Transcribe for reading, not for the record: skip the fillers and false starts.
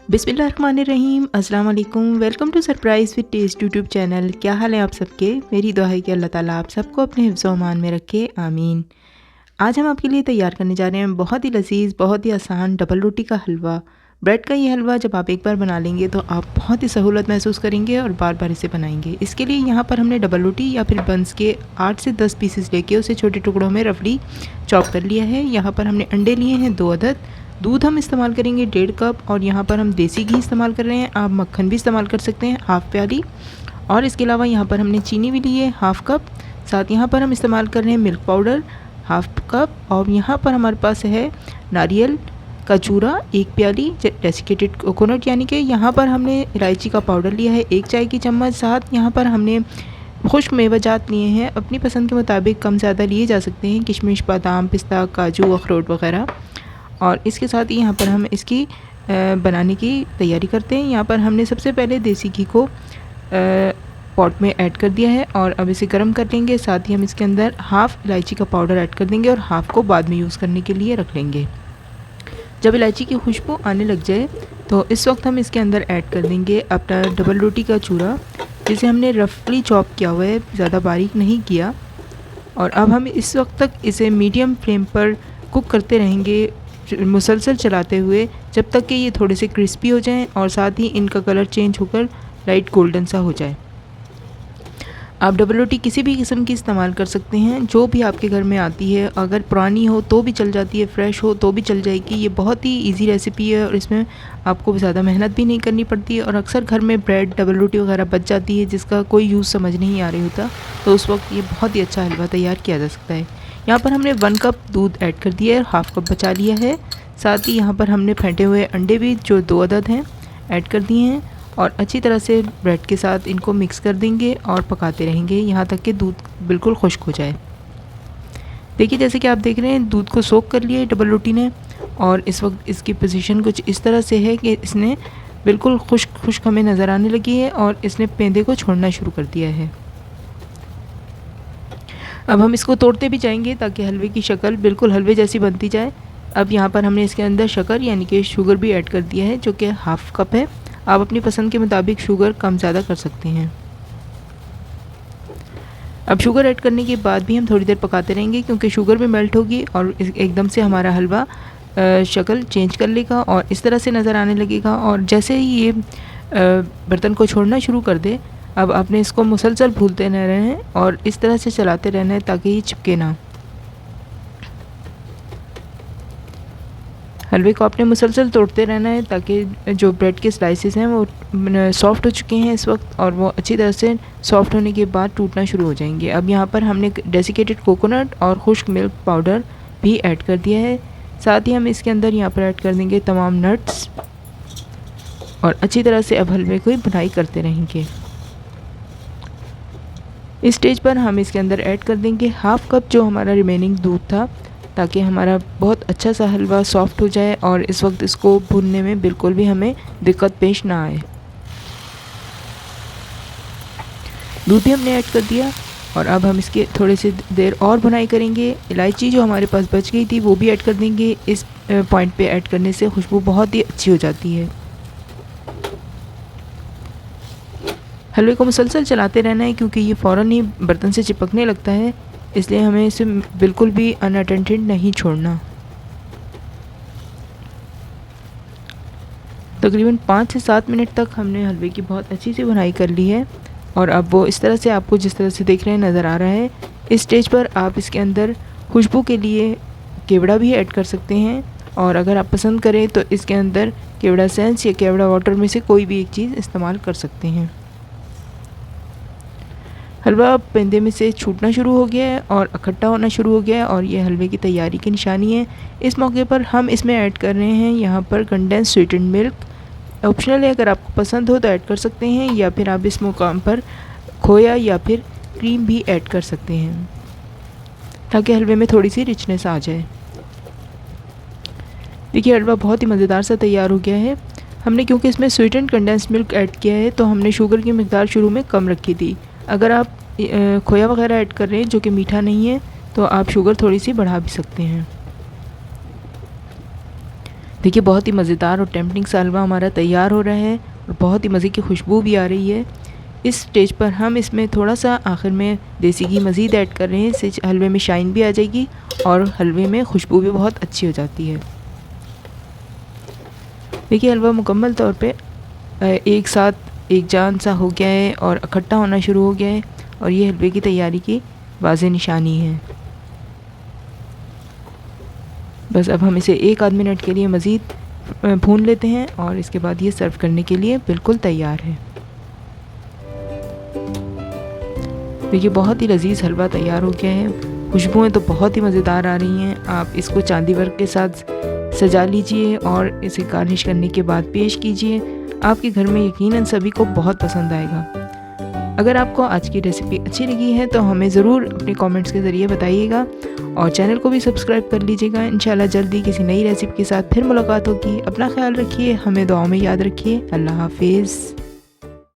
बिस्मिल्लाहिर्रहमानिर्रहीम, अस्सलाम वालेकुम। Welcome to surprise with test YouTube channel. क्या हाल है आप सबके? मेरी दुआ है कि अल्लाह ताला आप सबको अपने हिफ्ज़ व अमान में रखे, आमीन। आज हम आपके लिए तैयार करने जा रहे हैं बहुत ही लज़ीज़, बहुत ही आसान डबल रोटी का हलवा। ब्रेड का ये हलवा जब आप एक बार बना लेंगे तो आप बहुत ही सहूलत महसूस करेंगे और बार बार इसे बनाएंगे। इसके लिए यहाँ पर हमने डबल रोटी या फिर बंस के 8 से 10 पीसेस लेके उसे छोटे टुकड़ों में रफली चॉप कर लिया है। यहाँ पर हमने अंडे लिए हैं 2 अदद। दूध हम इस्तेमाल करेंगे 1.5 कप और यहाँ पर हम देसी घी इस्तेमाल कर रहे हैं। आप मक्खन भी इस्तेमाल कर सकते हैं, हाफ़ प्याली। और इसके अलावा यहाँ पर हमने चीनी भी ली है हाफ़ कप। साथ यहाँ पर हम इस्तेमाल कर रहे हैं मिल्क पाउडर हाफ़ कप। और यहाँ पर हमारे पास है नारियल का चूरा 1 प्याली, डेसिकेटेड कोकोनट, यानी कि यहाँ पर हमने इलायची का पाउडर लिया है 1 चाय की चम्मच। साथ यहाँ पर हमने खुश्क मेवाजात लिए हैं, अपनी पसंद के मुताबिक कम ज़्यादा लिए जा सकते हैं, किशमिश, बादाम, पिस्ता, काजू, अखरोट वग़ैरह। और इसके साथ ही यहाँ पर हम इसकी बनाने की तैयारी करते हैं। यहाँ पर हमने सबसे पहले देसी घी को पॉट में ऐड कर दिया है और अब इसे गर्म कर लेंगे। साथ ही हम इसके अंदर हाफ़ इलायची का पाउडर ऐड कर देंगे और हाफ़ को बाद में यूज़ करने के लिए रख लेंगे। जब इलायची की खुशबू आने लग जाए तो इस वक्त हम इसके अंदर ऐड कर देंगे अपना डबल रोटी का चूरा, जिसे हमने रफली चॉप किया हुआ है, ज़्यादा बारीक नहीं किया। और अब हम इस वक्त तक इसे मीडियम फ्लेम पर कुक करते रहेंगे, मुसलसल चलाते हुए, जब तक कि ये थोड़े से क्रिस्पी हो जाएं और साथ ही इनका कलर चेंज होकर लाइट गोल्डन सा हो जाए। आप डबल रोटी किसी भी किस्म की इस्तेमाल कर सकते हैं, जो भी आपके घर में आती है। अगर पुरानी हो तो भी चल जाती है, फ्रेश हो तो भी चल जाएगी। ये बहुत ही इजी रेसिपी है और इसमें आपको ज़्यादा मेहनत भी नहीं करनी पड़ती है। और अक्सर घर में ब्रेड, डबल रोटी वगैरह बच जाती है जिसका कोई यूज़ समझ नहीं आ रही होता, तो उस वक्त ये बहुत ही अच्छा हलवा तैयार किया जा सकता है। यहाँ पर हमने 1 कप दूध ऐड कर दिया है, हाफ़ कप बचा लिया है। साथ ही यहाँ पर हमने फेंटे हुए अंडे भी जो 2 अदद हैं ऐड कर दिए हैं और अच्छी तरह से ब्रेड के साथ इनको मिक्स कर देंगे और पकाते रहेंगे यहाँ तक कि दूध बिल्कुल खुश्क हो जाए। देखिए, जैसे कि आप देख रहे हैं, दूध को सोख कर लिया है डबल रोटी ने और इस वक्त इसकी पोजीशन कुछ इस तरह से है कि इसने बिल्कुल खुश्क हमें नज़र आने लगी है और इसने पेंदे को छोड़ना शुरू कर दिया है। अब हम इसको तोड़ते भी जाएंगे ताकि हलवे की शक्ल बिल्कुल हलवे जैसी बनती जाए। अब यहाँ पर हमने इसके अंदर शक्कर यानी कि शुगर भी ऐड कर दिया है, जो कि हाफ़ कप है। आप अपनी पसंद के मुताबिक शुगर कम ज़्यादा कर सकते हैं। अब शुगर ऐड करने के बाद भी हम थोड़ी देर पकाते रहेंगे क्योंकि शुगर भी मेल्ट होगी और एकदम से हमारा हलवा शक्ल चेंज कर लेगा और इस तरह से नज़र आने लगेगा। और जैसे ही ये बर्तन को छोड़ना शुरू कर दे, अब आपने इसको मुसलसल भूनते रहना है और इस तरह से चलाते रहना है ताकि ये चिपके ना। हलवे को आपने मुसलसल तोड़ते रहना है ताकि जो ब्रेड के स्लाइसेस हैं वो सॉफ़्ट हो चुके हैं इस वक्त और वो अच्छी तरह से सॉफ़्ट होने के बाद टूटना शुरू हो जाएंगे। अब यहाँ पर हमने डेसिकेटेड कोकोनट और खुश्क मिल्क पाउडर भी ऐड कर दिया है। साथ ही हम इसके अंदर यहाँ पर ऐड कर देंगे तमाम नट्स और अच्छी तरह से अब हलवे को बुनाई करते रहेंगे। इस स्टेज पर हम इसके अंदर ऐड कर देंगे हाफ़ कप जो हमारा रिमेनिंग दूध था, ताकि हमारा बहुत अच्छा सा हलवा सॉफ़्ट हो जाए और इस वक्त इसको भूनने में बिल्कुल भी हमें दिक्कत पेश ना आए। दूध भी हमने ऐड कर दिया और अब हम इसके थोड़े से देर और भुनाई करेंगे। इलायची जो हमारे पास बच गई थी वो भी ऐड कर देंगे। इस पॉइंट पे ऐड करने से खुशबू बहुत ही अच्छी हो जाती है। हलवे को मुसलसल चलाते रहना है क्योंकि ये फ़ौरन ही बर्तन से चिपकने लगता है, इसलिए हमें इसे बिल्कुल भी अनअटेंडेड नहीं छोड़ना। तकरीबन 5 से 7 मिनट तक हमने हलवे की बहुत अच्छी सी बुनाई कर ली है और अब वो इस तरह से आपको जिस तरह से देख रहे हैं नज़र आ रहा है। इस स्टेज पर आप इसके अंदर खुशबू के लिए केवड़ा भी ऐड कर सकते हैं और अगर आप पसंद करें तो इसके अंदर केवड़ा सेंस या केवड़ा वाटर में से कोई भी एक चीज़ इस्तेमाल कर सकते हैं। हलवा पेंदे में से छूटना शुरू हो गया है और इकट्ठा होना शुरू हो गया है और ये हलवे की तैयारी की निशानी है। इस मौके पर हम इसमें ऐड कर रहे हैं यहाँ पर कंडेंस स्वीटेंड मिल्क। ऑप्शनल है, अगर आपको पसंद हो तो ऐड कर सकते हैं या फिर आप इस मुकाम पर खोया या फिर क्रीम भी ऐड कर सकते हैं ताकि हलवे में थोड़ी सी रिचनेस आ जाए। देखिए, हलवा बहुत ही मज़ेदार सा तैयार हो गया है। हमने क्योंकि इसमें स्वीटेंड कंडेंस मिल्क ऐड किया है तो हमने शुगर की मिकदार शुरू में कम रखी थी। अगर आप खोया वगैरह ऐड कर रहे हैं जो कि मीठा नहीं है तो आप शुगर थोड़ी सी बढ़ा भी सकते हैं। देखिए बहुत ही मज़ेदार और टेम्पटिंग सा हलवा हमारा तैयार हो रहा है और बहुत ही मज़े की खुशबू भी आ रही है। इस स्टेज पर हम इसमें थोड़ा सा आखिर में देसी घी मज़ीद ऐड कर रहे हैं, इससे हलवे में शाइन भी आ जाएगी और हलवे में खुशबू भी बहुत अच्छी हो जाती है। देखिए हलवा मुकम्मल तौर पे एक साथ एक जान सा हो गया है और इकट्ठा होना शुरू हो गया है और ये हलवे की तैयारी की वाज़ेह निशानी है। बस अब हम इसे 1 आध मिनट के लिए मज़ीद भून लेते हैं और इसके बाद ये सर्व करने के लिए बिल्कुल तैयार है। देखिए बहुत ही लजीज़ हलवा तैयार हो गया है। खुशबुएँ तो बहुत ही मज़ेदार आ रही हैं। आप इसको चांदी वर्क के साथ सजा लीजिए और इसे गार्निश करने के बाद पेश कीजिए। आपके घर में यकीनन सभी को बहुत पसंद आएगा। अगर आपको आज की रेसिपी अच्छी लगी है तो हमें ज़रूर अपने कमेंट्स के ज़रिए बताइएगा और चैनल को भी सब्सक्राइब कर लीजिएगा। इंशाल्लाह जल्दी किसी नई रेसिपी के साथ फिर मुलाकात होगी। अपना ख्याल रखिए, हमें दुआओं में याद रखिए। अल्लाह हाफिज़।